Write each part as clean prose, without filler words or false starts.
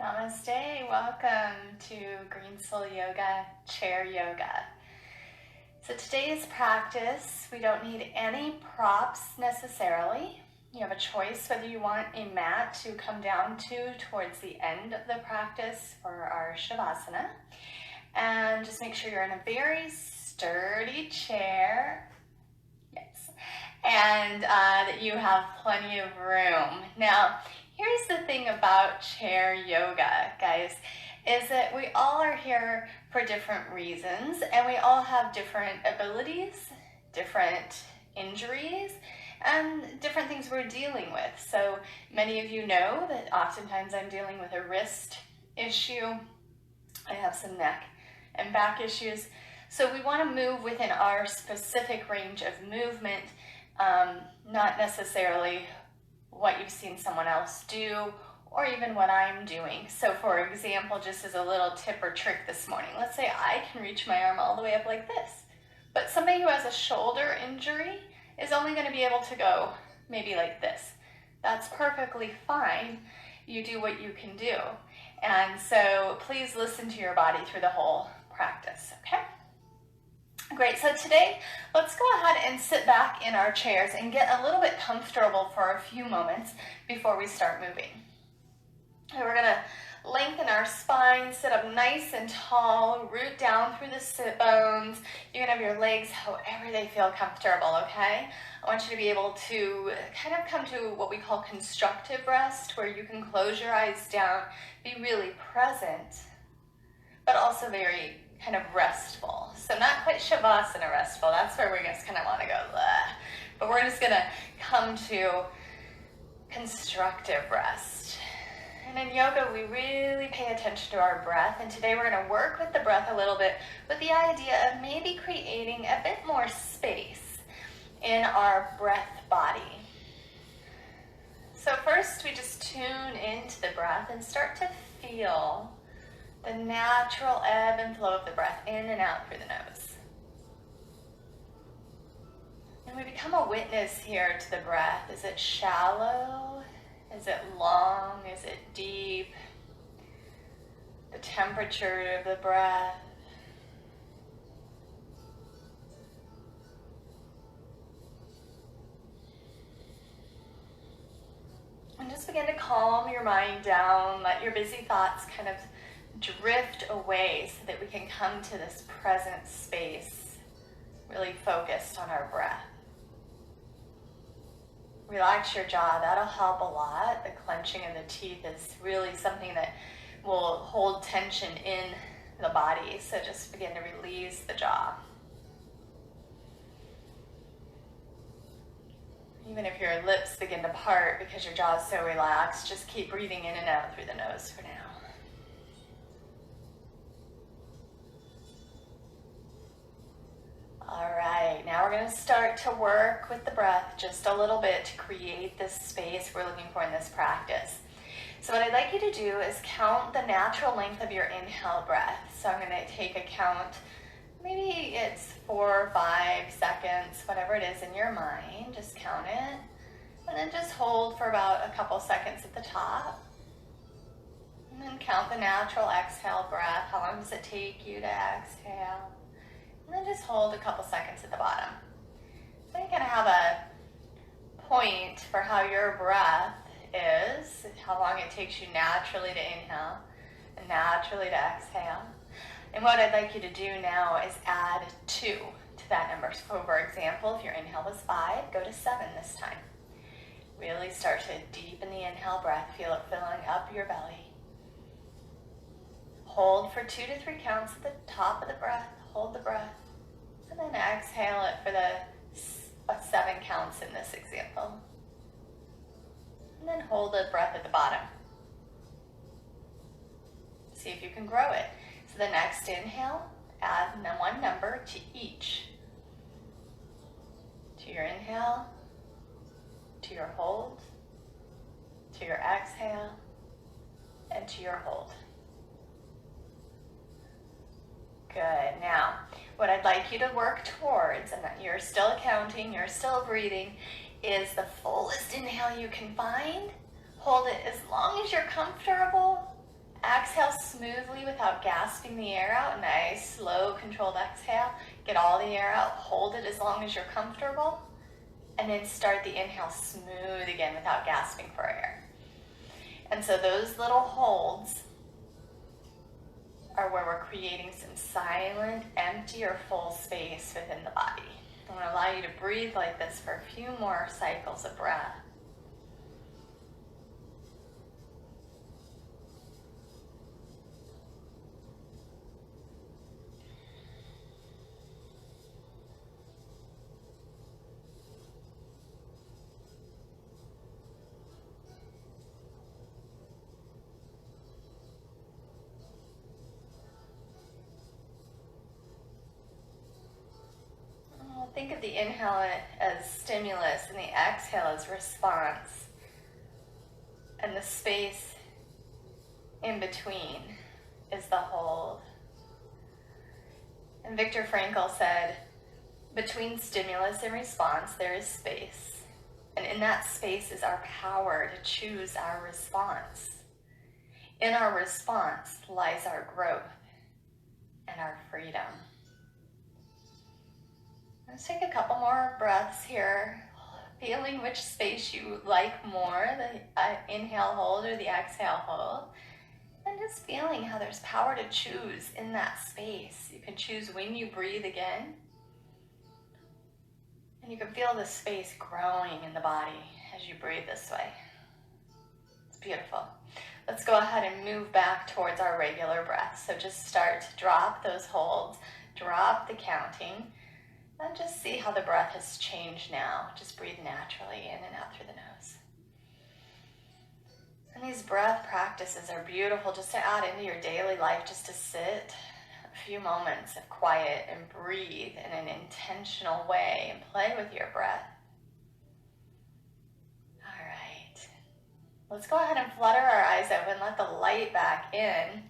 Namaste, welcome to Green Soul Yoga, Chair Yoga. So today's practice, we don't need any props necessarily. You have a choice whether you want a mat to come down to towards the end of the practice for our Shavasana. And just make sure you're in a very sturdy chair. Yes. And that you have plenty of room. Now, here's the thing about chair yoga, guys, is that we all are here for different reasons and we all have different abilities, different injuries, and different things we're dealing with. So many of you know that oftentimes I'm dealing with a wrist issue. I have some neck and back issues. So we want to move within our specific range of movement, not necessarily what you've seen someone else do or even what I'm doing. So for example, just as a little tip or trick this morning, let's say I can reach my arm all the way up like this, but somebody who has a shoulder injury is only going to be able to go maybe like this. That's perfectly fine. You do what you can do. And so please listen to your body through the whole practice, okay? Great, so today, let's go ahead and sit back in our chairs and get a little bit comfortable for a few moments before we start moving. Okay, we're gonna lengthen our spine, sit up nice and tall, root down through the sit bones. You can have your legs however they feel comfortable, okay? I want you to be able to kind of come to what we call constructive rest, where you can close your eyes down, be really present, but also very kind of restful. So not quite Shavasana restful, that's where we just kind of want to go, bleh. But we're just gonna come to constructive rest. And in yoga, we really pay attention to our breath. And today we're gonna work with the breath a little bit with the idea of maybe creating a bit more space in our breath body. So first we just tune into the breath and start to feel the natural ebb and flow of the breath in and out through the nose. And we become a witness here to the breath. Is it shallow? Is it long? Is it deep? The temperature of the breath. And just begin to calm your mind down. Let your busy thoughts kind of drift away so that we can come to this present space, really focused on our breath. Relax your jaw, that'll help a lot. The clenching of the teeth is really something that will hold tension in the body, so just begin to release the jaw. Even if your lips begin to part because your jaw is so relaxed, just keep breathing in and out through the nose for now. All right, now we're going to start to work with the breath just a little bit to create this space we're looking for in this practice. So what I'd like you to do is count the natural length of your inhale breath. So I'm going to take a count, maybe it's 4 or 5 seconds, whatever it is in your mind, just count it. And then just hold for about a couple seconds at the top. And then count the natural exhale breath. How long does it take you to exhale? And then just hold a couple seconds at the bottom. So you're going to have a point for how your breath is, how long it takes you naturally to inhale and naturally to exhale. And what I'd like you to do now is add 2 to that number. So for example, if your inhale was 5, go to 7 this time. Really start to deepen the inhale breath, feel it filling up your belly. Hold for 2 to 3 counts at the top of the breath, hold the breath. And then exhale it for the 7 counts in this example. And then hold the breath at the bottom. See if you can grow it. So the next inhale, add 1 number to each. To your inhale, to your hold, to your exhale, and to your hold. Good. Now, what I'd like you to work towards, and you're still counting, you're still breathing, is the fullest inhale you can find. Hold it as long as you're comfortable. Exhale smoothly without gasping the air out. Nice, slow, controlled exhale. Get all the air out. Hold it as long as you're comfortable. And then start the inhale smooth again without gasping for air. And so those little holds are where we're creating some silent, empty, or full space within the body. I want to allow you to breathe like this for a few more cycles of breath. Think of the inhale as stimulus and the exhale as response. And the space in between is the hold. And Viktor Frankl said, between stimulus and response, there is space. And in that space is our power to choose our response. In our response lies our growth and our freedom. Let's take a couple more breaths here, feeling which space you like more, the inhale hold or the exhale hold, and just feeling how there's power to choose in that space. You can choose when you breathe again, and you can feel the space growing in the body as you breathe this way. It's beautiful. Let's go ahead and move back towards our regular breath. So just start to drop those holds, drop the counting, and just see how the breath has changed now. Just breathe naturally in and out through the nose. And these breath practices are beautiful just to add into your daily life, just to sit a few moments of quiet and breathe in an intentional way and play with your breath. All right. Let's go ahead and flutter our eyes open, let the light back in,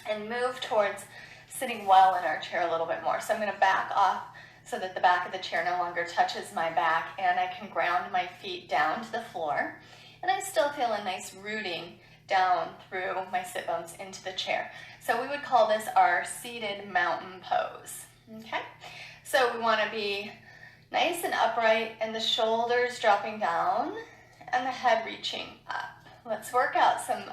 and move towards sitting well in our chair a little bit more. So I'm going to back off so that the back of the chair no longer touches my back, and I can ground my feet down to the floor. And I still feel a nice rooting down through my sit bones into the chair. So we would call this our seated mountain pose. Okay? So we want to be nice and upright, and the shoulders dropping down and the head reaching up. Let's work out some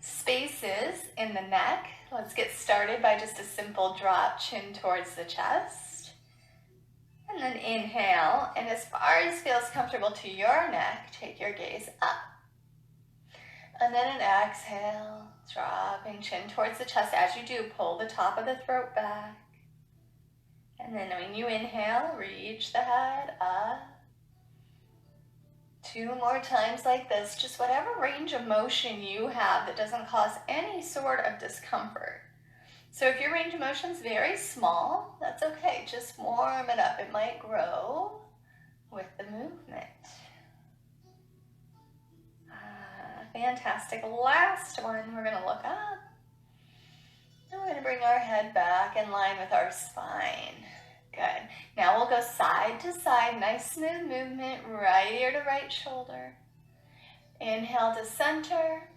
spaces in the neck. Let's get started by just a simple drop, chin towards the chest. And then inhale, and as far as feels comfortable to your neck, take your gaze up. And then an exhale, dropping chin towards the chest. As you do, pull the top of the throat back. And then when you inhale, reach the head up. 2 more times like this, just whatever range of motion you have that doesn't cause any sort of discomfort. So if your range of motion is very small, that's okay. Just warm it up. It might grow with the movement. Fantastic. Last one, we're going to look up. And we're going to bring our head back in line with our spine. Good. Now we'll go side to side. Nice smooth movement. Right ear to right shoulder. Inhale to center.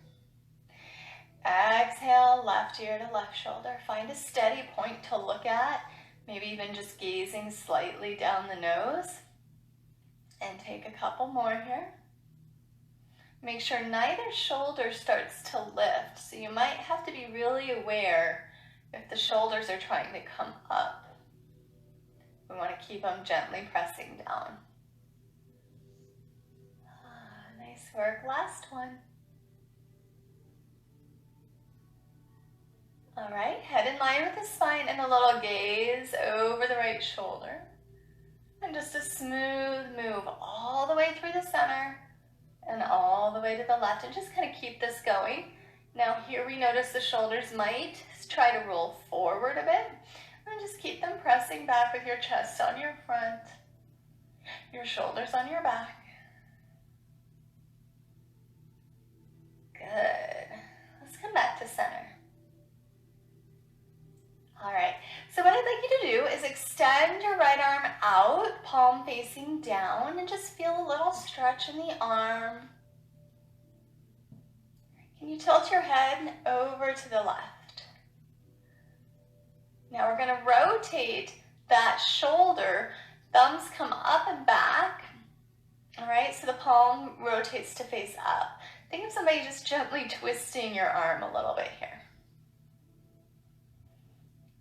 Exhale, left ear to left shoulder. Find a steady point to look at, maybe even just gazing slightly down the nose. And take a couple more here. Make sure neither shoulder starts to lift, so you might have to be really aware if the shoulders are trying to come up. We want to keep them gently pressing down. Nice work. Last one. All right, head in line with the spine and a little gaze over the right shoulder. And just a smooth move all the way through the center and all the way to the left, and just kind of keep this going. Now here we notice the shoulders might try to roll forward a bit, and just keep them pressing back with your chest on your front, your shoulders on your back. Good. Let's come back to center. All right, so what I'd like you to do is extend your right arm out, palm facing down, and just feel a little stretch in the arm. You Can you tilt your head over to the left? Now we're going to rotate that shoulder. Thumbs come up and back. All right, so the palm rotates to face up. Think of somebody just gently twisting your arm a little bit here.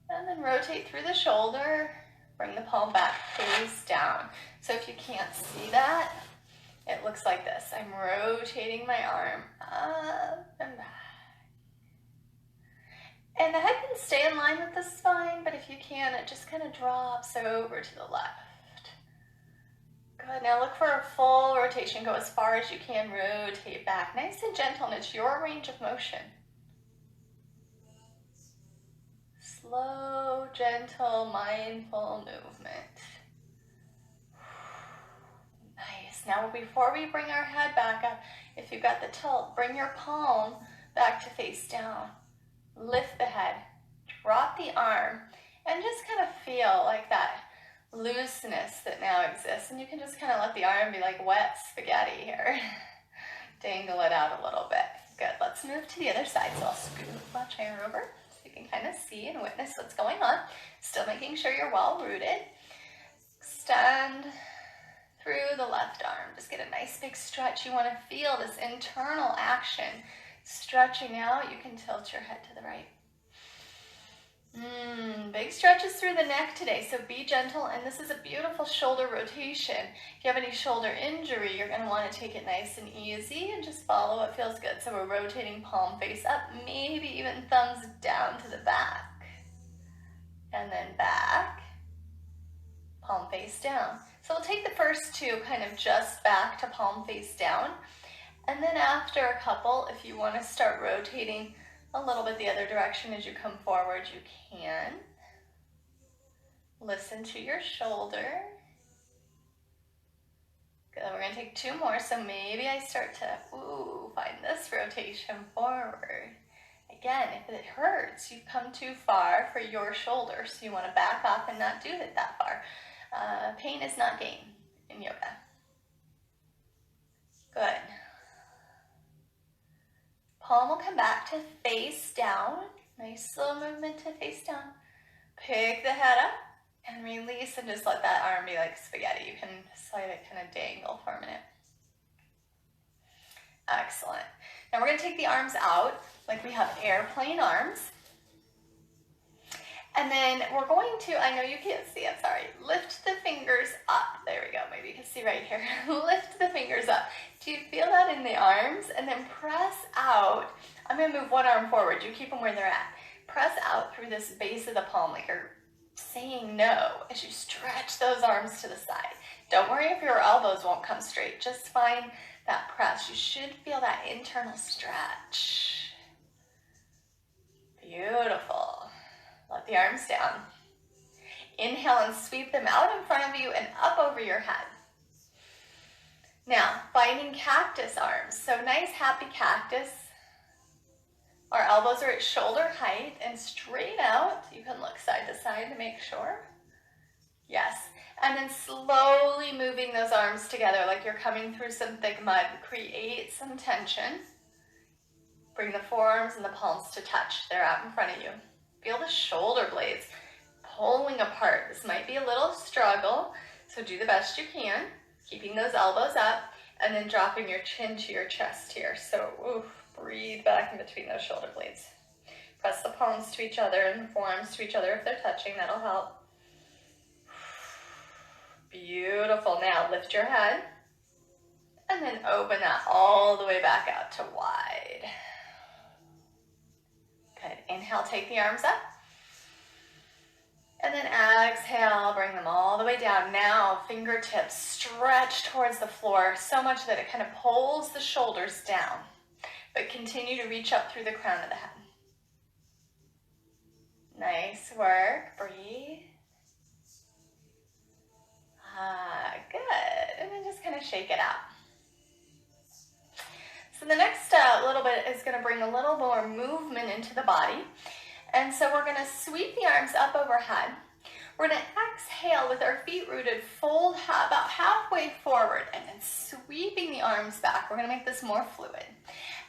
And then rotate through the shoulder. Bring the palm back, face down. So if you can't see that, it looks like this. I'm rotating my arm up and back. And the head can stay in line with the spine, but if you can, it just kind of drops over to the left. Good, now look for a full rotation. Go as far as you can, rotate back. Nice and gentle, and it's your range of motion. Slow, gentle, mindful movement. Nice. Now before we bring our head back up, if you've got the tilt, bring your palm back to face down. Lift the head, drop the arm, and just kind of feel like that looseness that now exists. And you can just kind of let the arm be like wet spaghetti here. Dangle it out a little bit. Good, let's move to the other side. So I'll scoot my chair over so you can kind of see and witness what's going on. Still making sure you're well rooted. Extend through the left arm. Just get a nice big stretch. You want to feel this internal action. Stretching out, you can tilt your head to the right. Big stretches through the neck today, so be gentle, and this is a beautiful shoulder rotation. If you have any shoulder injury, you're going to want to take it nice and easy and just follow what feels good. So we're rotating palm face up, maybe even thumbs down to the back. And then back, palm face down. So we'll take the first two kind of just back to palm face down. And then after a couple, if you want to start rotating a little bit the other direction as you come forward, you can. Listen to your shoulder. Good, we're going to take two more. So maybe I start to, find this rotation forward. Again, if it hurts, you've come too far for your shoulder, so you want to back off and not do it that far. Pain is not gain in yoga. Good. Palm will come back to face down. Nice slow movement to face down. Pick the head up and release, and just let that arm be like spaghetti. You can just let it kind of dangle for a minute. Excellent. Now we're going to take the arms out like we have airplane arms. And then we're going to, I know you can't see it, sorry, lift the fingers up. There we go, maybe you can see right here. Lift the fingers up. Do you feel that in the arms? And then press out. I'm going to move one arm forward. You keep them where they're at. Press out through this base of the palm like you're saying no as you stretch those arms to the side. Don't worry if your elbows won't come straight. Just find that press. You should feel that internal stretch. Beautiful. Let the arms down. Inhale and sweep them out in front of you and up over your head. Now, finding cactus arms. So nice, happy cactus. Our elbows are at shoulder height and straight out. You can look side to side to make sure. Yes. And then slowly moving those arms together like you're coming through some thick mud. Create some tension. Bring the forearms and the palms to touch. They're out in front of you. Feel the shoulder blades pulling apart. This might be a little struggle, so do the best you can, keeping those elbows up, and then dropping your chin to your chest here. So breathe back in between those shoulder blades. Press the palms to each other and the forearms to each other if they're touching. That'll help. Beautiful. Now lift your head, and then open that all the way back out to wide. Good. Inhale, take the arms up. And then exhale, bring them all the way down. Now, fingertips stretch towards the floor so much that it kind of pulls the shoulders down. But continue to reach up through the crown of the head. Nice work. Breathe. Good. And then just kind of shake it out. So the next little bit is going to bring a little more movement into the body. And so we're going to sweep the arms up overhead. We're going to exhale with our feet rooted, fold about halfway forward, and then sweeping the arms back. We're going to make this more fluid.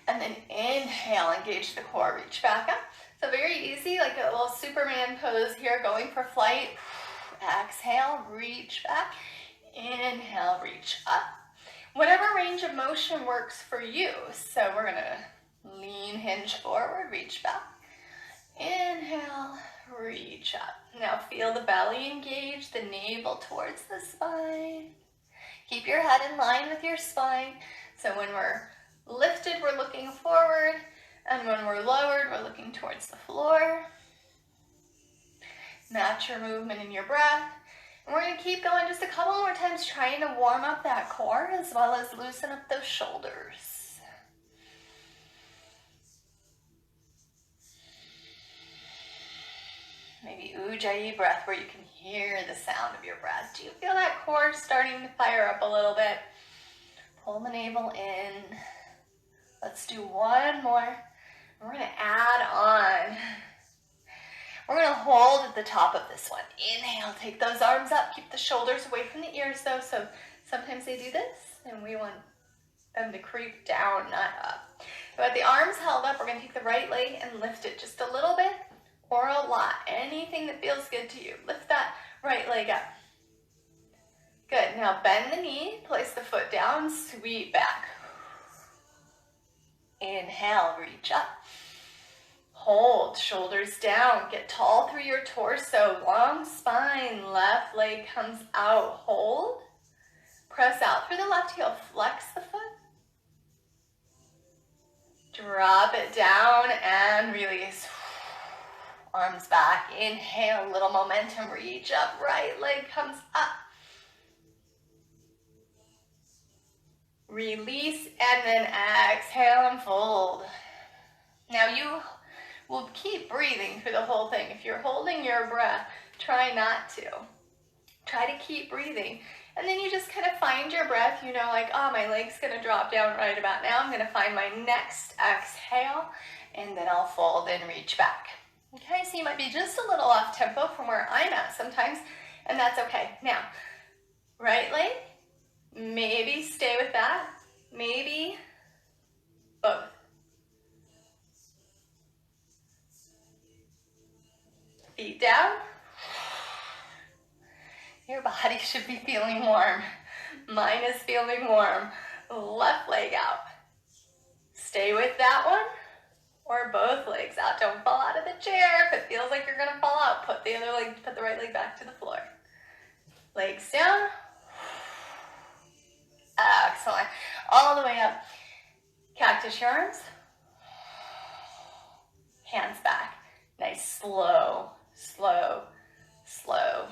And then inhale, engage the core, reach back up. So very easy, like a little Superman pose here, going for flight. Exhale, reach back. Inhale, reach up. Whatever range of motion works for you. So we're gonna lean, hinge forward, reach back. Inhale, reach up. Now feel the belly engage, the navel towards the spine. Keep your head in line with your spine. So when we're lifted, we're looking forward. And when we're lowered, we're looking towards the floor. Match your movement in your breath. And we're going to keep going just a couple more times, trying to warm up that core as well as loosen up those shoulders. Maybe Ujjayi breath where you can hear the sound of your breath. Do you feel that core starting to fire up a little bit? Pull the navel in. Let's do one more. We're going to add on. We're going to hold at the top of this one. Inhale, take those arms up. Keep the shoulders away from the ears though. So sometimes they do this and we want them to creep down, not up. So with the arms held up, we're going to take the right leg and lift it just a little bit or a lot. Anything that feels good to you. Lift that right leg up. Good. Now bend the knee, place the foot down, sweep back. Inhale, reach up. Hold, shoulders down, get tall through your torso, long spine, left leg comes out, hold. Press out through the left heel, flex the foot. Drop it down and release. Arms back, inhale, little momentum, reach up, right leg comes up. Release and then exhale and fold. Now you will keep breathing through the whole thing. If you're holding your breath, try not to. Try to keep breathing. And then you just kind of find your breath, you know, like, oh, my leg's gonna drop down right about now. I'm gonna find my next exhale, and then I'll fold and reach back. Okay, so you might be just a little off tempo from where I'm at sometimes, and that's okay. Now, right leg, maybe stay with that, maybe both. Feet down. Your body should be feeling warm. Mine is feeling warm. Left leg out. Stay with that one or both legs out. Don't fall out of the chair. If it feels like you're gonna fall out, put the right leg back to the floor. Legs down. Excellent. All the way up. Cactus your arms. Hands back. Nice, slow, slow, slow.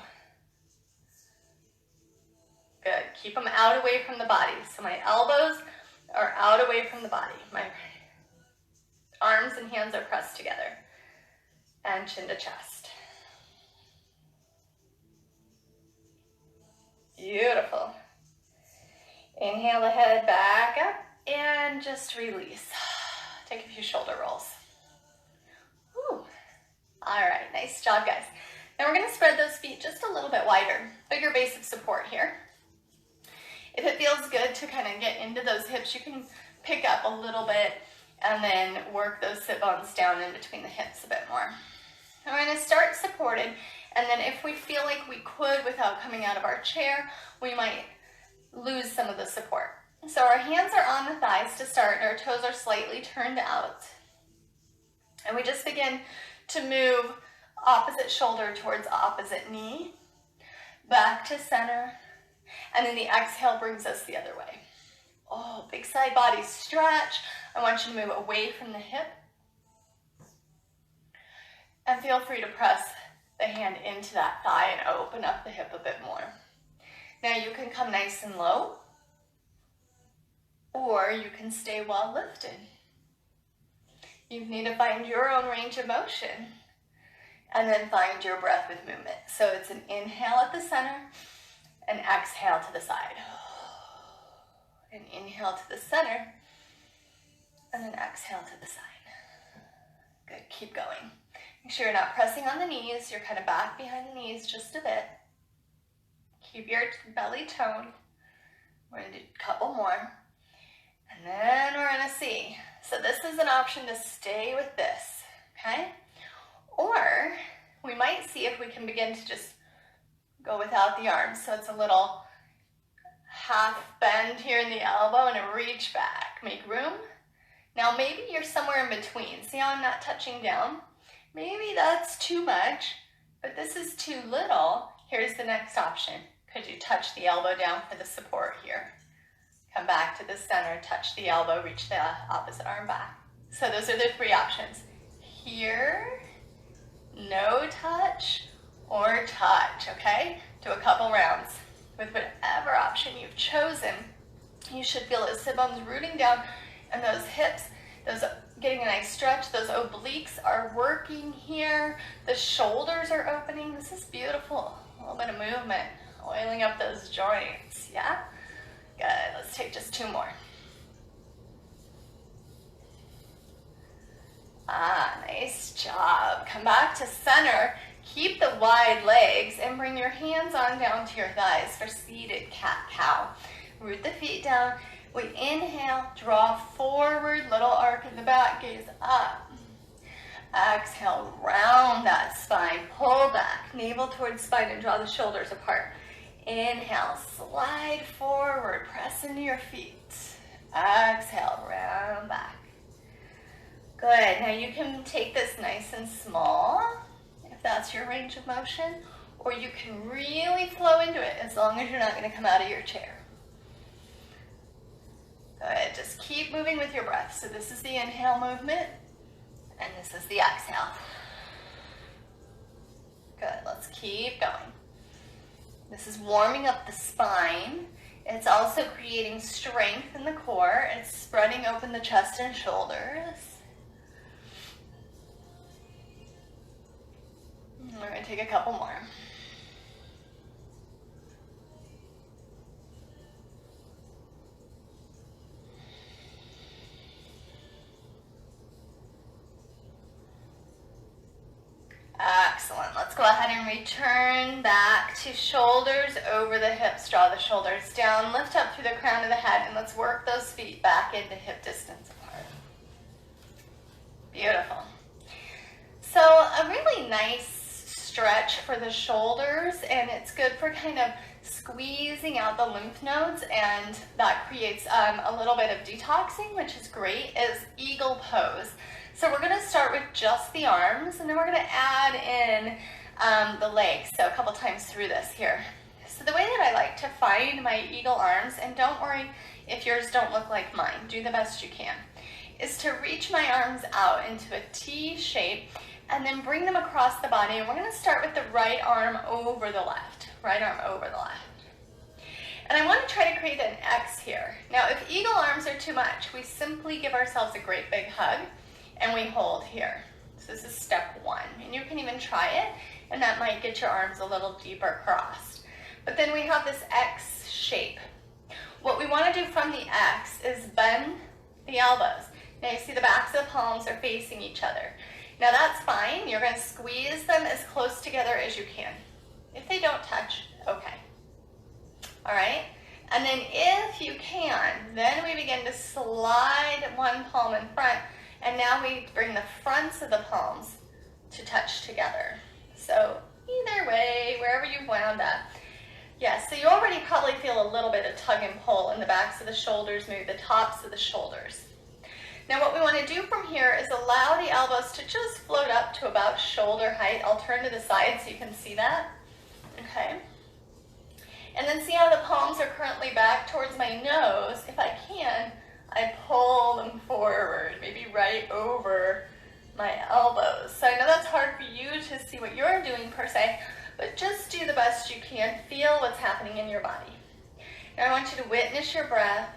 Good. Keep them out away from the body. So my elbows are out away from the body. My arms and hands are pressed together. And chin to chest. Beautiful. Inhale the head back up and just release. Take a few shoulder rolls. Whew. All right, nice job, guys. Now we're going to spread those feet just a little bit wider. Bigger base of support here. If it feels good to kind of get into those hips, you can pick up a little bit and then work those sit bones down in between the hips a bit more. We're going to start supported, and then if we feel like we could without coming out of our chair, we might lose some of the support. So our hands are on the thighs to start, and our toes are slightly turned out. And we just begin to move opposite shoulder towards opposite knee, back to center, and then the exhale brings us the other way. Oh, big side body stretch. I want you to move away from the hip. And feel free to press the hand into that thigh and open up the hip a bit more. Now you can come nice and low, or you can stay well lifted. You need to find your own range of motion and then find your breath with movement. So it's an inhale at the center, and exhale to the side. And inhale to the center, and then exhale to the side. Good, keep going. Make sure you're not pressing on the knees. You're kind of back behind the knees just a bit. Keep your belly toned. We're gonna do a couple more. And then we're gonna see. So this is an option to stay with this, okay? Or we might see if we can begin to just go without the arms. So it's a little half bend here in the elbow and a reach back. Make room. Now maybe you're somewhere in between. See how I'm not touching down? Maybe that's too much, but this is too little. Here's the next option. Could you touch the elbow down for the support here? Come back to the center, touch the elbow, reach the opposite arm back. So those are the three options. Here, no touch, or touch, okay? Do a couple rounds. With whatever option you've chosen, you should feel those sit bones rooting down and those hips, those getting a nice stretch, those obliques are working here, the shoulders are opening. This is beautiful. A little bit of movement, oiling up those joints, yeah? Good, let's take just two more. Nice job. Come back to center. Keep the wide legs and bring your hands on down to your thighs for seated cat-cow. Root the feet down. We inhale, draw forward, little arc in the back, gaze up. Exhale, round that spine, pull back, navel towards spine and draw the shoulders apart. Inhale, slide forward, press into your feet. Exhale, round back. Good, now you can take this nice and small, if that's your range of motion, or you can really flow into it as long as you're not going to come out of your chair. Good, just keep moving with your breath. So this is the inhale movement, and this is the exhale. Good, let's keep going. This is warming up the spine. It's also creating strength in the core. It's spreading open the chest and shoulders. We're going to take a couple more. Excellent. Let's go ahead and return back to shoulders over the hips. Draw the shoulders down, lift up through the crown of the head, and let's work those feet back into hip distance apart. Beautiful. So a really nice stretch for the shoulders, and it's good for kind of squeezing out the lymph nodes, and that creates a little bit of detoxing, which is great, is eagle pose. So we're going to start with just the arms, and then we're going to add in the legs, so a couple times through this here. So the way that I like to find my eagle arms, and don't worry if yours don't look like mine, do the best you can, is to reach my arms out into a T shape and then bring them across the body. And we're going to start with the right arm over the left, right arm over the left. And I want to try to create an X here. Now, if eagle arms are too much, we simply give ourselves a great big hug and we hold here. So this is step one, and you can even try it, and that might get your arms a little deeper crossed. But then we have this X shape. What we want to do from the X is bend the elbows. Now you see the backs of the palms are facing each other. Now that's fine. You're going to squeeze them as close together as you can. If they don't touch, okay. All right? And then if you can, then we begin to slide one palm in front, and now we bring the fronts of the palms to touch together. So either way, wherever you've wound up. Yes, so you already probably feel a little bit of tug and pull in the backs of the shoulders, maybe the tops of the shoulders. Now what we want to do from here is allow the elbows to just float up to about shoulder height. I'll turn to the side so you can see that. Okay. And then see how the palms are currently back towards my nose. If I can, I pull them forward, maybe right over my elbows. So I know that's hard for you to see what you're doing per se, but just do the best you can. Feel what's happening in your body. Now I want you to witness your breath.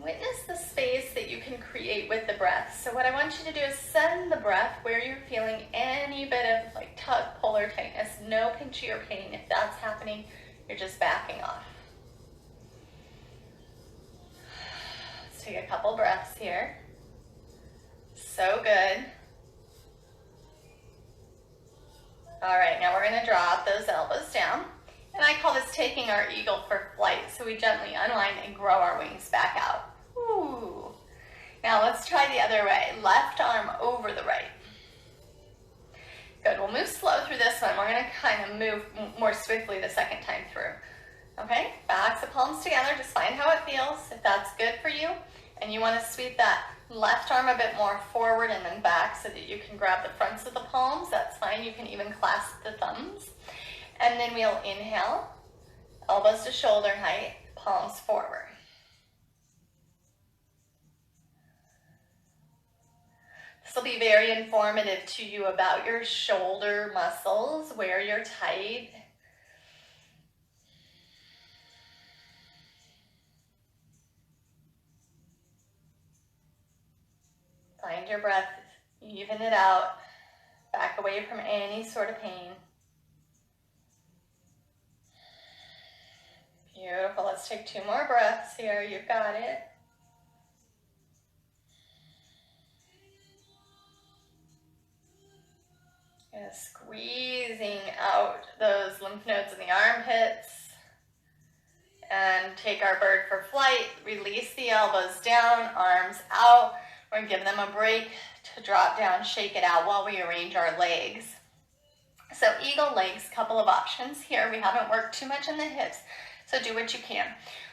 Witness the space that you can create with the breath. So what I want you to do is send the breath where you're feeling any bit of like tug, pull, or tightness. No pinchy or pain. If that's happening, you're just backing off. Let's take a couple breaths here. So good. All right, now we're going to drop those elbows down. And I call this taking our eagle for flight. So we gently unwind and grow our wings back out. Ooh. Now let's try the other way. Left arm over the right. Good, we'll move slow through this one. We're gonna kind of move more swiftly the second time through. Okay, backs the palms together, just find how it feels. If that's good for you, and you wanna sweep that left arm a bit more forward and then back so that you can grab the fronts of the palms, that's fine. You can even clasp the thumbs. And then we'll inhale, elbows to shoulder height, palms forward. This will be very informative to you about your shoulder muscles, where you're tight. Find your breath, even it out, back away from any sort of pain. Beautiful, let's take 2 more breaths here, you've got it. And squeezing out those lymph nodes in the armpits. And take our bird for flight, release the elbows down, arms out. We're gonna give them a break to drop down, shake it out while we arrange our legs. So eagle legs, couple of options here. We haven't worked too much in the hips, so do what you can.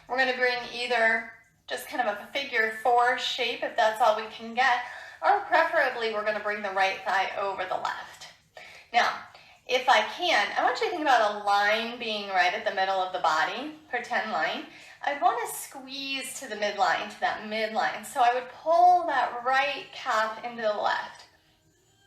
We're gonna bring either just kind of a figure 4 shape if that's all we can get, or preferably we're gonna bring the right thigh over the left. Now, if I can, I want you to think about a line being right at the middle of the body, pretend line. I'd want to squeeze to the midline, to that midline. So I would pull that right calf into the left.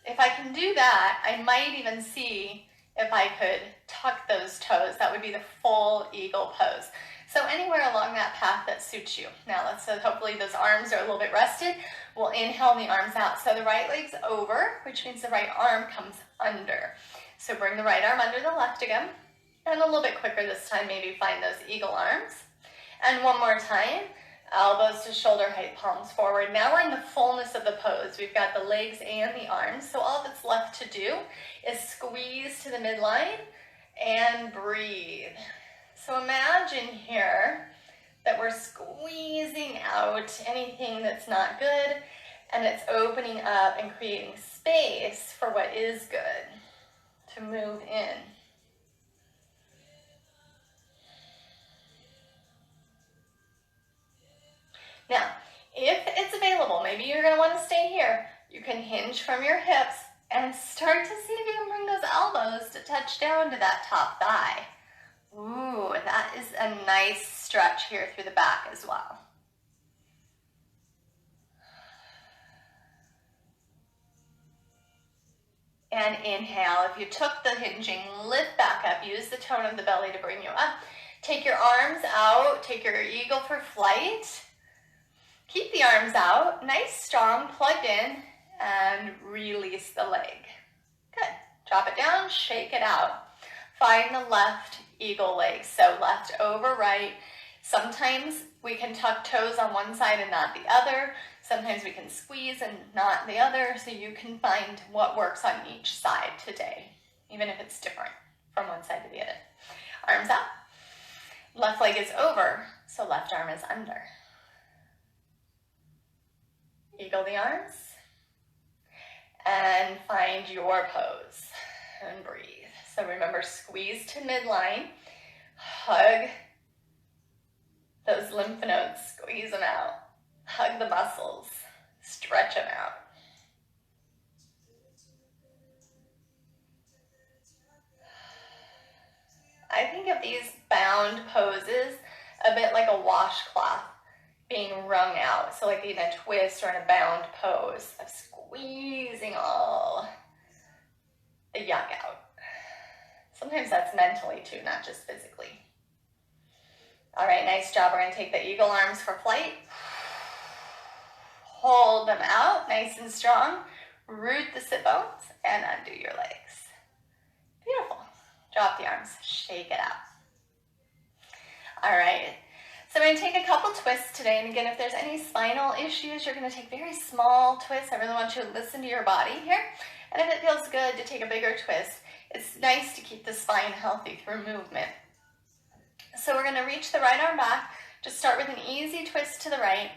If I can do that, I might even see if I could tuck those toes. That would be the full eagle pose. So anywhere along that path that suits you. Now let's say hopefully those arms are a little bit rested. We'll inhale the arms out. So the right leg's over, which means the right arm comes under. So bring the right arm under the left again. And a little bit quicker this time, maybe find those eagle arms. And one more time, elbows to shoulder height, palms forward. Now we're in the fullness of the pose. We've got the legs and the arms. So all that's left to do is squeeze to the midline and breathe. So imagine here that we're squeezing out anything that's not good, and it's opening up and creating space for what is good to move in. Now, if it's available, maybe you're going to want to stay here. You can hinge from your hips and start to see if you can bring those elbows to touch down to that top thigh. Ooh, that is a nice stretch here through the back as well. And inhale. If you took the hinging, lift back up. Use the tone of the belly to bring you up. Take your arms out. Take your eagle for flight. Keep the arms out. Nice, strong, plugged in. And release the leg. Good. Drop it down. Shake it out. Find the left eagle leg. So left over right. Sometimes we can tuck toes on one side and not the other. Sometimes we can squeeze and not the other, so you can find what works on each side today, even if it's different from one side to the other. Arms up. Left leg is over, so left arm is under. Eagle the arms. And find your pose. And breathe. So remember, squeeze to midline. Hug those lymph nodes, squeeze them out. Hug the muscles, stretch them out. I think of these bound poses a bit like a washcloth being wrung out. So like in a twist or in a bound pose of squeezing all the yuck out. Sometimes that's mentally too, not just physically. All right, nice job. We're going to take the eagle arms for flight. Hold them out, nice and strong. Root the sit bones and undo your legs. Beautiful. Drop the arms, shake it out. All right, so I'm going to take a couple twists today. And again, if there's any spinal issues, you're going to take very small twists. I really want you to listen to your body here. And if it feels good to take a bigger twist, it's nice to keep the spine healthy through movement. So we're going to reach the right arm back. Just start with an easy twist to the right.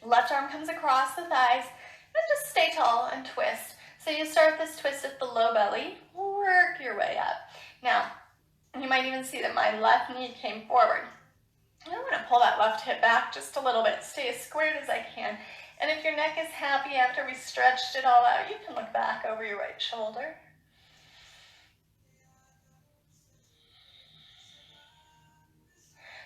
Left arm comes across the thighs, and just stay tall and twist. So you start this twist at the low belly, work your way up. Now, you might even see that my left knee came forward. I'm going to pull that left hip back just a little bit, stay as squared as I can. And if your neck is happy after we stretched it all out, you can look back over your right shoulder.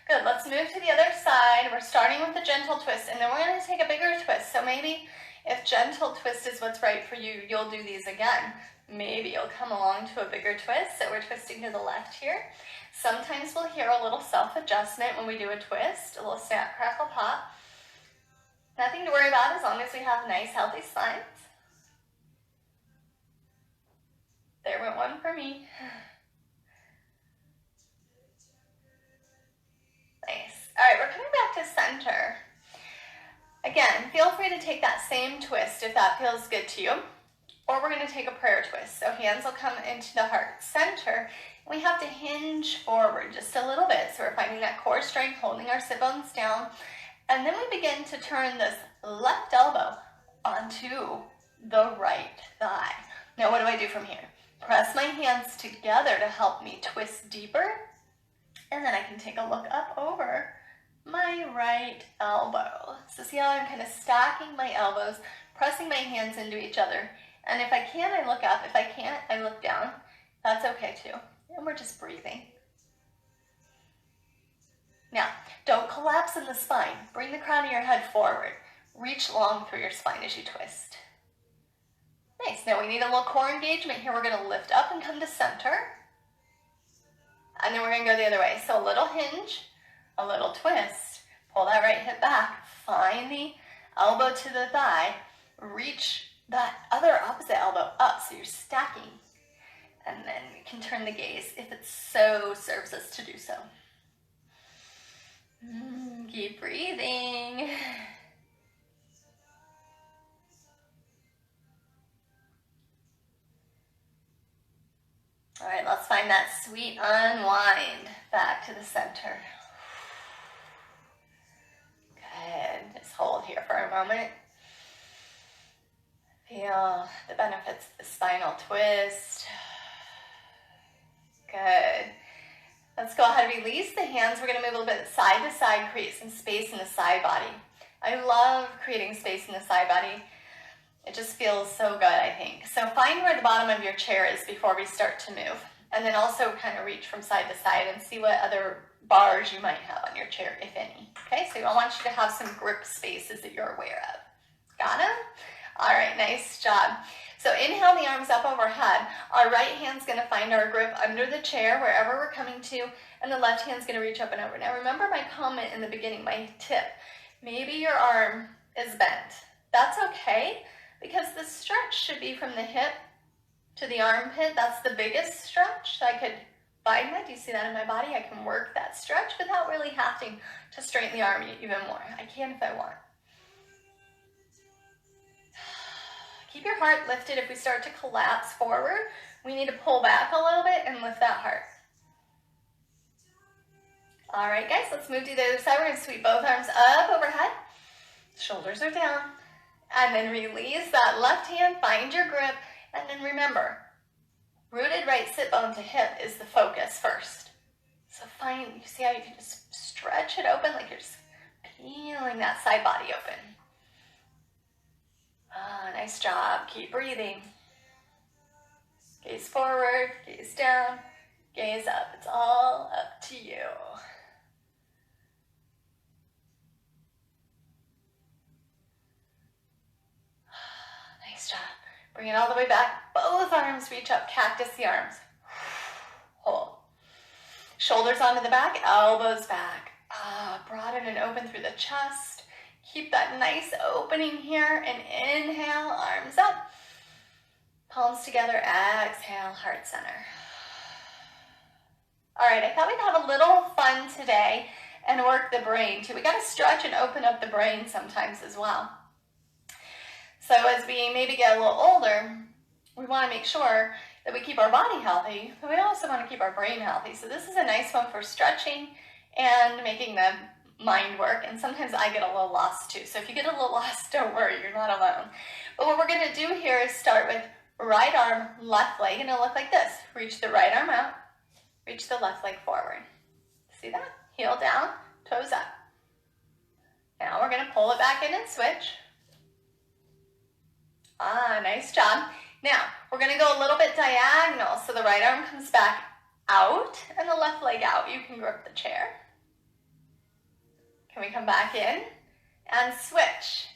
Good, let's move to the other side. We're starting with a gentle twist, and then we're going to take a bigger twist. So maybe if gentle twist is what's right for you, you'll do these again. Maybe you'll come along to a bigger twist. So we're twisting to the left here. Sometimes we'll hear a little self-adjustment when we do a twist, a little snap, crackle, pop. Nothing to worry about as long as we have nice, healthy spines. There went one for me. Nice. All right, we're coming back to center. Again, feel free to take that same twist if that feels good to you. Or we're going to take a prayer twist. So hands will come into the heart center. We have to hinge forward just a little bit. So we're finding that core strength, holding our sit bones down. And then we begin to turn this left elbow onto the right thigh. Now what do I do from here? Press my hands together to help me twist deeper. And then I can take a look up over my right elbow. So see how I'm kind of stacking my elbows, pressing my hands into each other. And if I can, I look up. If I can't, I look down. That's okay too. And we're just breathing. Now, don't collapse in the spine. Bring the crown of your head forward. Reach long through your spine as you twist. Nice. Now we need a little core engagement here. We're going to lift up and come to center. And then we're going to go the other way. So a little hinge, a little twist. Pull that right hip back. Find the elbow to the thigh. Reach that other opposite elbow up so you're stacking. And then we can turn the gaze if it so serves us to do so. Keep breathing. All right, let's find that sweet unwind back to the center. Good. Just hold here for a moment. Feel the benefits of the spinal twist. Good. Let's go ahead and release the hands. We're going to move a little bit side to side, create some space in the side body. I love creating space in the side body. It just feels so good, I think. So find where the bottom of your chair is before we start to move. And then also kind of reach from side to side and see what other bars you might have on your chair, if any. Okay, so I want you to have some grip spaces that you're aware of. Got them? All right, nice job. So inhale the arms up overhead. Our right hand's going to find our grip under the chair, wherever we're coming to, and the left hand's going to reach up and over. Now remember my comment in the beginning, my tip. Maybe your arm is bent. That's okay, because the stretch should be from the hip to the armpit. That's the biggest stretch. So I could find that. Do you see that in my body? I can work that stretch without really having to straighten the arm even more. I can if I want. Keep your heart lifted. If we start to collapse forward, we need to pull back a little bit and lift that heart. All right, guys, let's move to the other side. We're going to sweep both arms up overhead. Shoulders are down. And then release that left hand, find your grip, and then remember, rooted right sit bone to hip is the focus first. So find, you see how you can just stretch it open like you're just peeling that side body open. Ah, nice job. Keep breathing. Gaze forward, gaze down, gaze up. It's all up to you. Nice job. Bring it all the way back. Both arms reach up. Cactus the arms. Hold. Shoulders onto the back, elbows back. Broaden and open through the chest. Keep that nice opening here, and inhale, arms up. Palms together, exhale, heart center. All right, I thought we'd have a little fun today and work the brain too. We got to stretch and open up the brain sometimes as well. So as we maybe get a little older, we want to make sure that we keep our body healthy, but we also want to keep our brain healthy. So this is a nice one for stretching and making the mind work, and sometimes I get a little lost too. So if you get a little lost, don't worry, you're not alone. But what we're gonna do here is start with right arm, left leg, and it'll look like this. Reach the right arm out, reach the left leg forward. See that? Heel down, toes up. Now we're gonna pull it back in and switch. Nice job. Now, we're gonna go a little bit diagonal, so the right arm comes back out and the left leg out. You can grip the chair. Can we come back in and switch?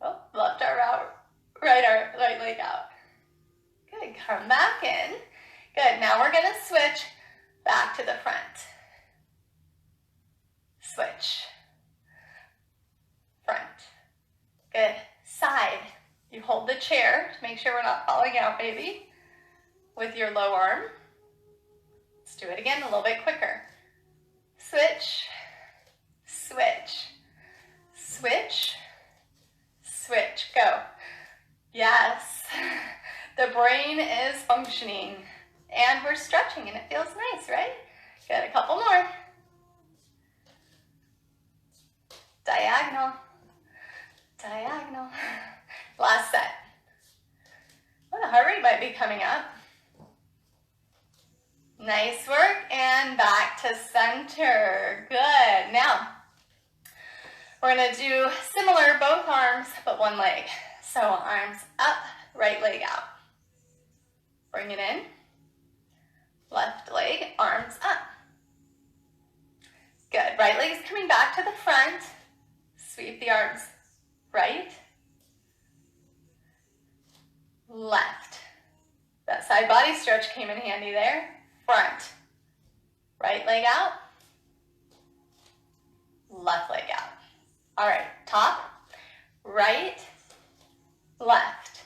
Oh, left arm out, right leg out. Good, come back in. Good, now we're gonna switch back to the front. Switch. Front. Good, side. You hold the chair to make sure we're not falling out, baby, with your low arm. Let's do it again a little bit quicker. Switch, switch, switch, switch, go. Yes, the brain is functioning and we're stretching and it feels nice, right? Good, a couple more. Diagonal, diagonal. Last set. Oh, the heart rate might be coming up. Nice work, and back to center. Good. Now, we're gonna do similar, both arms, but one leg. So arms up, right leg out. Bring it in. Left leg, arms up. Good. Right leg is coming back to the front. Sweep the arms right, left. That side body stretch came in handy there. Front. Right leg out. Left leg out. All right, top, right, left.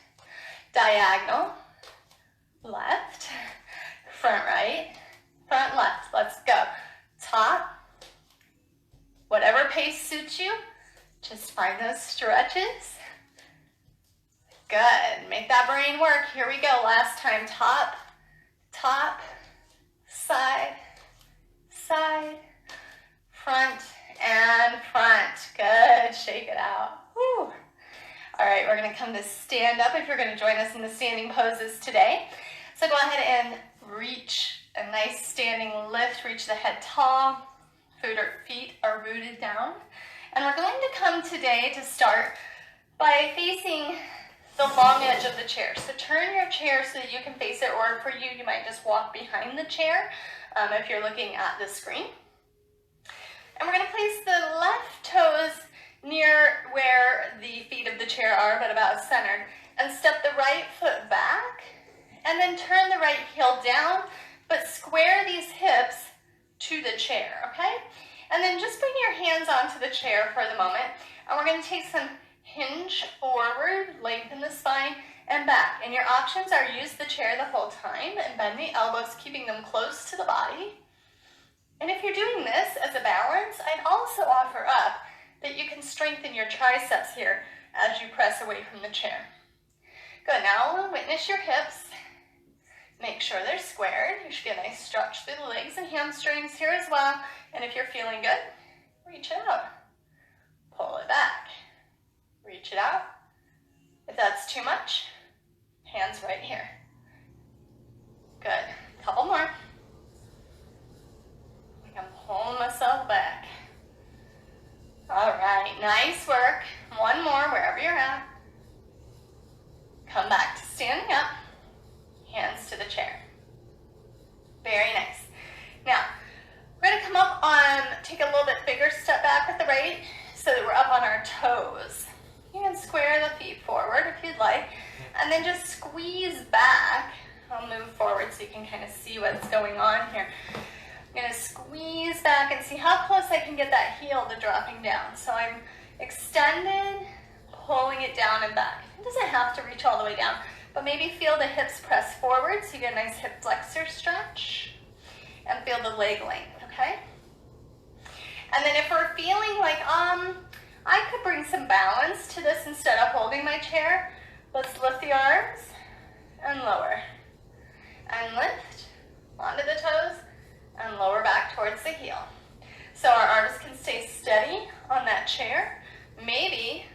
Diagonal, left, front right, front left. Let's go. Top, whatever pace suits you, just find those stretches. Good, make that brain work. Here we go, last time. Top, top, side, side, front, and front. Good, shake it out. Whew. All right, we're gonna come to stand up if you're gonna join us in the standing poses today. So go ahead and reach a nice standing lift, reach the head tall, feet are rooted down. And we're going to come today to start by facing the long edge of the chair. So turn your chair so that you can face it, or for you, you might just walk behind the chair if you're looking at the screen. And we're going to place the left toes near where the feet of the chair are, but about centered, and step the right foot back, and then turn the right heel down, but square these hips to the chair, okay? And then just bring your hands onto the chair for the moment, and we're going to take some hinge forward, lengthen the spine, and back. And your options are use the chair the whole time and bend the elbows, keeping them close to the body. And if you're doing this as a balance, I'd also offer up that you can strengthen your triceps here as you press away from the chair. Good, now witness your hips. Make sure they're squared. You should get a nice stretch through the legs and hamstrings here as well. And if you're feeling good, reach it out. Pull it back. Reach it out. If that's too much, hands right here. Good. Couple more. I'm pulling myself back. All right, nice work. One more wherever you're at. Come back to standing up. Hands to the chair. Very nice. Now, we're going to come up on, take a little bit bigger step back with the right so that we're up on our toes. You can square the feet forward if you'd like, and then just squeeze back. I'll move forward so you can kind of see what's going on here. I'm going to squeeze back and see how close I can get that heel to dropping down. So I'm extended, pulling it down and back. It doesn't have to reach all the way down, but maybe feel the hips press forward so you get a nice hip flexor stretch, and feel the leg length, okay? And then if we're feeling like, I could bring some balance to this instead of holding my chair, let's lift the arms and lower. And lift onto the toes and lower back towards the heel. So our arms can stay steady on that chair. Maybe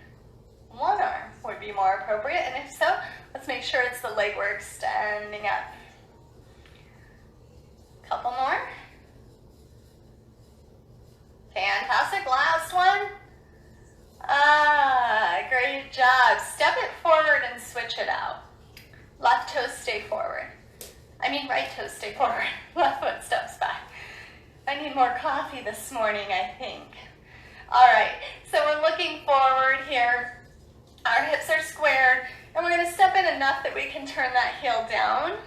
one arm would be more appropriate, and if so, let's make sure it's the leg we're extending up. Couple more. Fantastic, last one. Great job. Step it forward and switch it out. Left toes stay forward. Right toes stay forward. Left foot steps back. I need more coffee this morning, I think. All right, so we're looking forward here. Our hips are squared, and we're gonna step in enough that we can turn that heel down.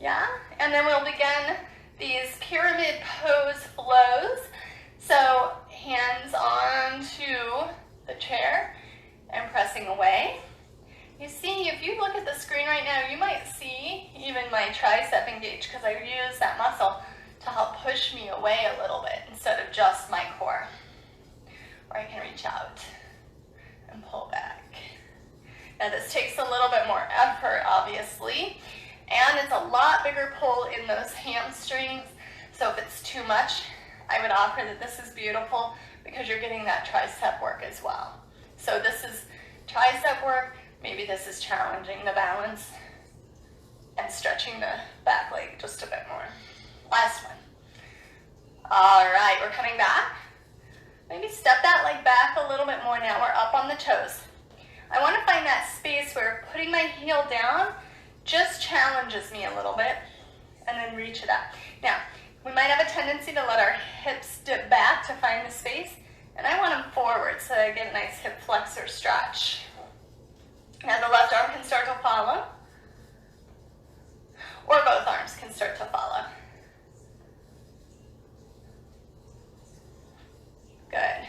Yeah, and then we'll begin these pyramid pose flows. So hands onto the chair and pressing away. You see, if you look at the screen right now, you might see even my tricep engage because I use that muscle to help push me away a little bit instead of just my core. Or I can reach out and pull back. Now this takes a little bit more effort, obviously, and it's a lot bigger pull in those hamstrings. So if it's too much, I would offer that this is beautiful because you're getting that tricep work as well. So this is tricep work. Maybe this is challenging the balance and stretching the back leg just a bit more. Last one. All right, we're coming back. Maybe step that leg back a little bit more now. We're up on the toes. I want to find that space where putting my heel down just challenges me a little bit and then reach it up. Now, we might have a tendency to let our hips dip back to find the space, and I want them forward so that I get a nice hip flexor stretch. Now the left arm can start to follow, or both arms can start to follow. Good.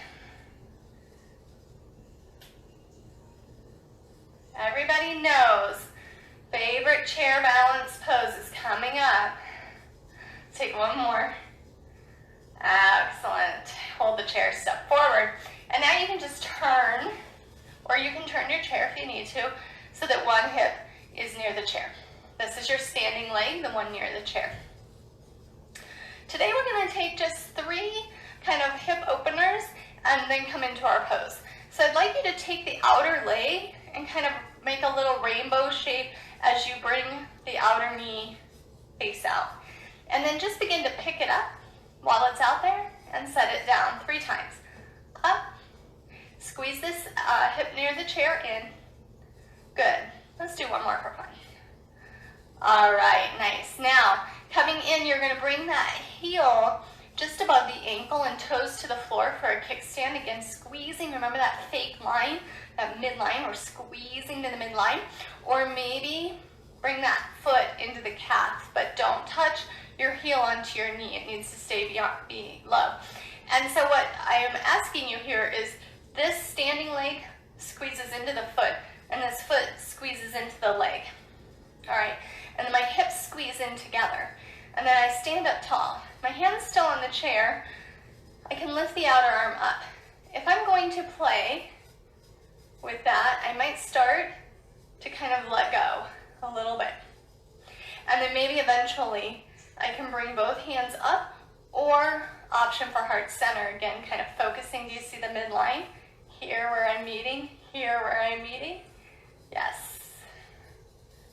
Everybody knows favorite chair balance pose is coming up. Take one more. Excellent. Hold the chair, step forward. And now you can just turn, or you can turn your chair if you need to, so that one hip is near the chair. This is your standing leg, the one near the chair. Today we're going to take just 3 kind of hip openers and then come into our pose. So I'd like you to take the outer leg and kind of make a little rainbow shape as you bring the outer knee face out. And then just begin to pick it up while it's out there and set it down 3 times. Up, squeeze this hip near the chair in. Good. Let's do one more for fun. All right, nice. Now, coming in, you're going to bring that heel just above the ankle and toes to the floor for a kickstand. Again, squeezing. Remember that fake line, that midline. We're squeezing to the midline. Or maybe bring that foot into the calf, but don't touch your heel onto your knee. It needs to stay below. And so what I am asking you here is this standing leg squeezes into the foot, and this foot squeezes into the leg. All right, and then my hips squeeze in together. And then I stand up tall. My hand's still on the chair. I can lift the outer arm up. If I'm going to play with that, I might start to kind of let go a little bit. And then maybe eventually I can bring both hands up, or option for heart center. Again, kind of focusing. Do you see the midline? Here where I'm meeting, here where I'm meeting. Yes.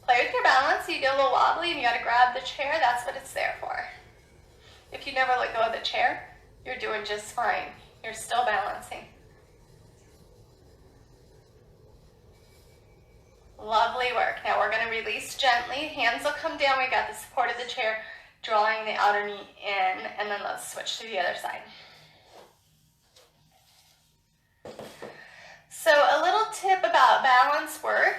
Play with your balance. You get a little wobbly and you got to grab the chair. That's what it's there for. If you never let go of the chair, you're doing just fine. You're still balancing. Lovely work. Now we're going to release gently. Hands will come down. We got the support of the chair, drawing the outer knee in, and then let's switch to the other side. So a little tip about balance work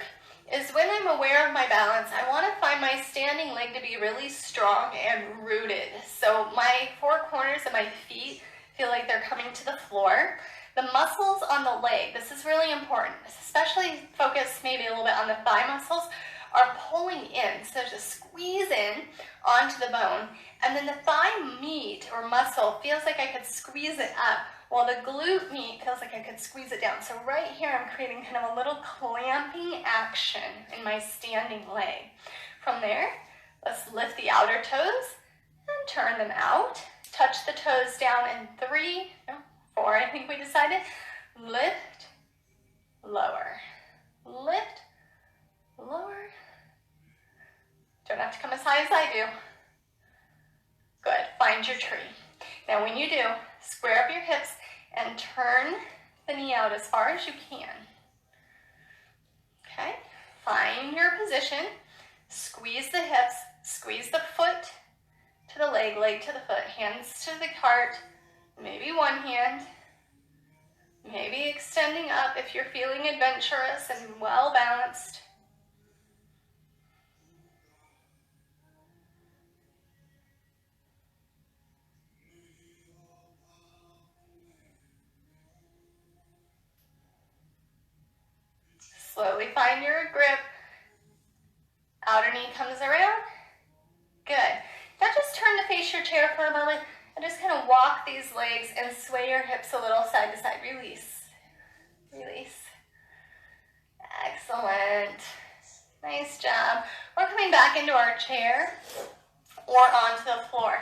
is when I'm aware of my balance, I want to find my standing leg to be really strong and rooted. So my 4 corners of my feet feel like they're coming to the floor. The muscles on the leg, this is really important, especially focus maybe a little bit on the thigh muscles, are pulling in. So just squeeze in onto the bone, and then the thigh meat or muscle feels like I could squeeze it up, while the glute meat feels like I could squeeze it down. So right here I'm creating kind of a little clamping action in my standing leg. From there, let's lift the outer toes and turn them out. touch the toes down in 3, no, 4, I think we decided. Lift, lower, lift, lower. Don't have to come as high as I do. Good, find your tree. Now when you do, square up your hips and turn the knee out as far as you can. Okay, find your position, squeeze the hips, squeeze the foot to the leg, leg to the foot, hands to the heart, maybe one hand, maybe extending up if you're feeling adventurous and well balanced. Slowly find your grip. Outer knee comes around. Good. Now just turn to face your chair for a moment and just kind of walk these legs and sway your hips a little side to side. Release. Release. Excellent. Nice job. We're coming back into our chair or onto the floor.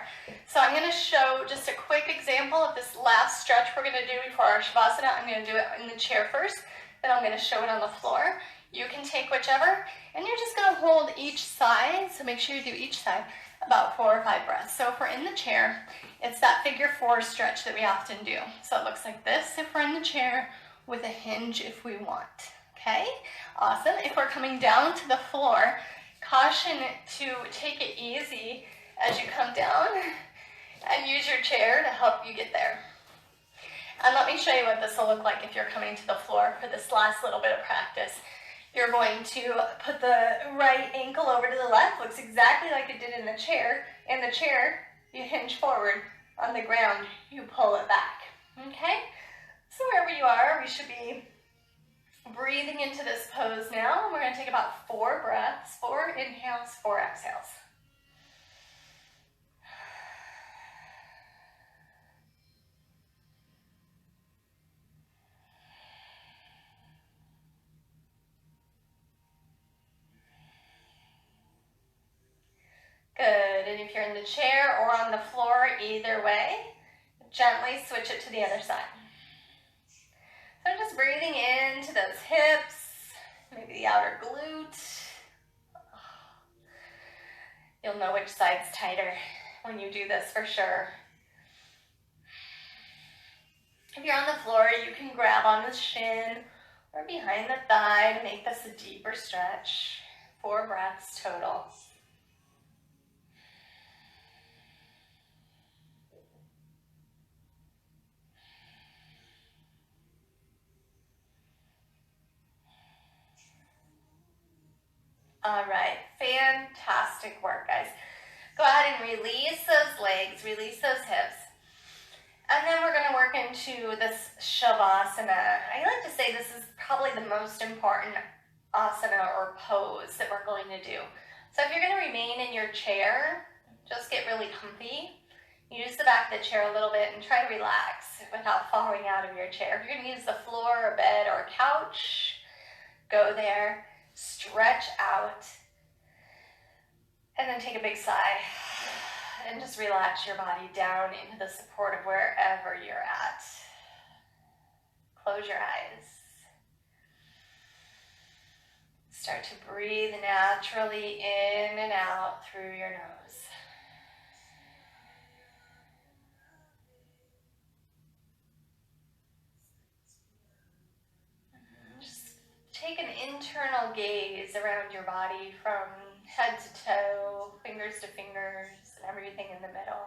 So I'm going to show just a quick example of this last stretch we're going to do before our Shavasana. I'm going to do it in the chair first, then I'm going to show it on the floor. You can take whichever, and you're just going to hold each side, so make sure you do each side about 4 or 5 breaths. So if we're in the chair, it's that figure 4 stretch that we often do. So it looks like this if we're in the chair, with a hinge if we want. Okay, awesome. If we're coming down to the floor, caution to take it easy as you come down and use your chair to help you get there. And let me show you what this will look like if you're coming to the floor for this last little bit of practice. You're going to put the right ankle over to the left, looks exactly like it did in the chair. In the chair, you hinge forward. On the ground, you pull it back. Okay? So wherever you are, we should be breathing into this pose now. We're going to take about 4 breaths, 4 inhales, 4 exhales. Good, and if you're in the chair or on the floor, either way, gently switch it to the other side. So I'm just breathing into those hips, maybe the outer glute. You'll know which side's tighter when you do this for sure. If you're on the floor, you can grab on the shin or behind the thigh to make this a deeper stretch. 4 breaths total. All right, fantastic work, guys. Go ahead and release those legs, release those hips. And then we're going to work into this Shavasana. I like to say this is probably the most important asana or pose that we're going to do. So if you're going to remain in your chair, just get really comfy. Use the back of the chair a little bit and try to relax without falling out of your chair. If you're going to use the floor, a bed, or a couch, go there. Stretch out, and then take a big sigh, and just relax your body down into the support of wherever you're at. Close your eyes. Start to breathe naturally in and out through your nose. Take an internal gaze around your body from head to toe, fingers to fingers, and everything in the middle.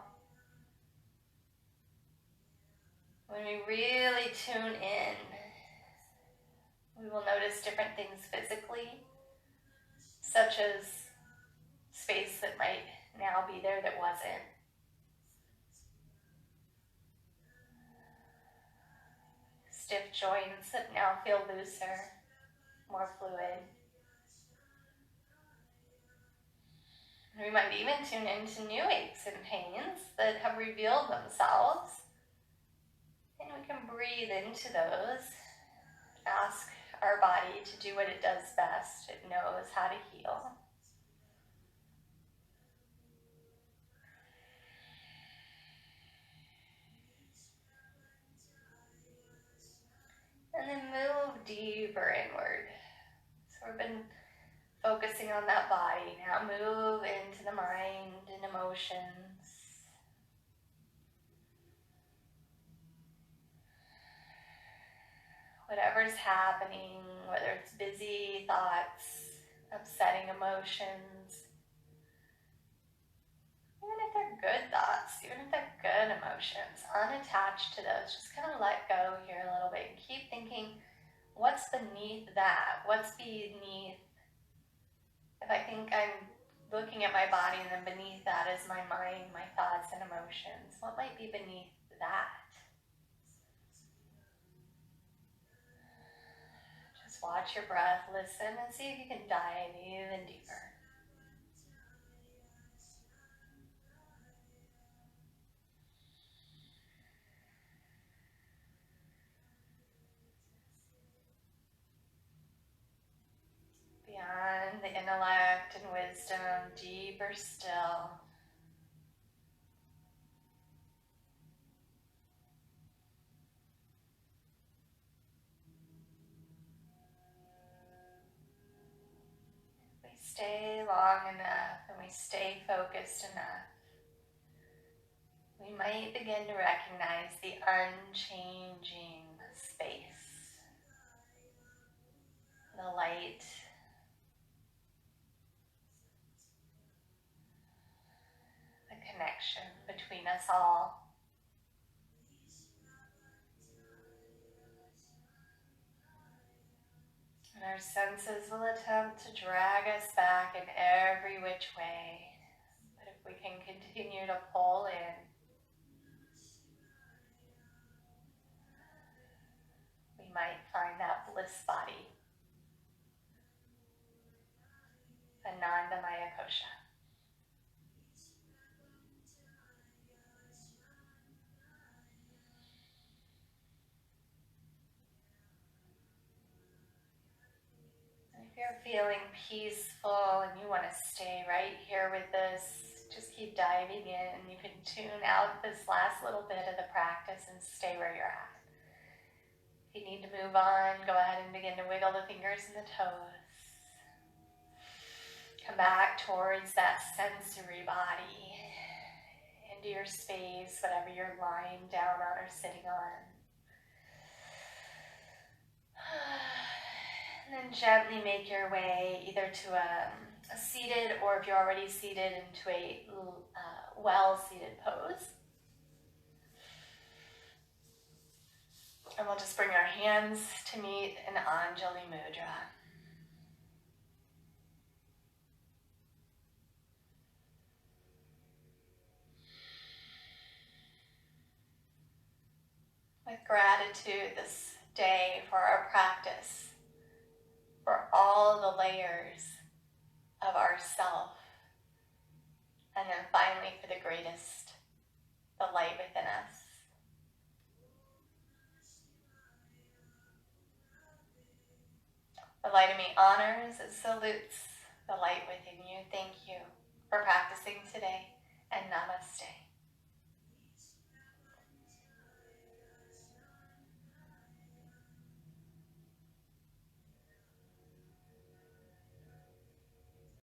When we really tune in, we will notice different things physically, such as space that might now be there that wasn't. Stiff joints that now feel looser, more fluid. And we might even tune into new aches and pains that have revealed themselves. And we can breathe into those. Ask our body to do what it does best. It knows how to heal. deeper inward. So we've been focusing on that body. Now move into the mind and emotions. Whatever's happening, whether it's busy thoughts, upsetting emotions, even if they're good thoughts, even if they're good emotions, unattached to those, just kind of let go here a little bit and keep thinking, what's beneath that? What's beneath? If I think I'm looking at my body and then beneath that is my mind, my thoughts and emotions, what might be beneath that? Just watch your breath, listen, and see if you can dive even deeper. Beyond the intellect and wisdom, deeper still. We stay long enough and we stay focused enough, we might begin to recognize the unchanging space, the light, the connection between us all. And our senses will attempt to drag us back in every which way. But if we can continue to pull in, we might find that bliss body, Ananda Maya Kosha. If you're feeling peaceful and you want to stay right here with this, just keep diving in. You can tune out this last little bit of the practice and stay where you're at. If you need to move on, go ahead and begin to wiggle the fingers and the toes. Come back towards that sensory body, into your space, whatever you're lying down on or sitting on. And then gently make your way either to a seated, or if you're already seated, into a well-seated pose. And we'll just bring our hands to meet in Anjali Mudra. With gratitude this day for our practice, for all the layers of ourself, and then finally for the greatest, the light within us. The light in me honors and salutes the light within you. Thank you for practicing today, and namaste.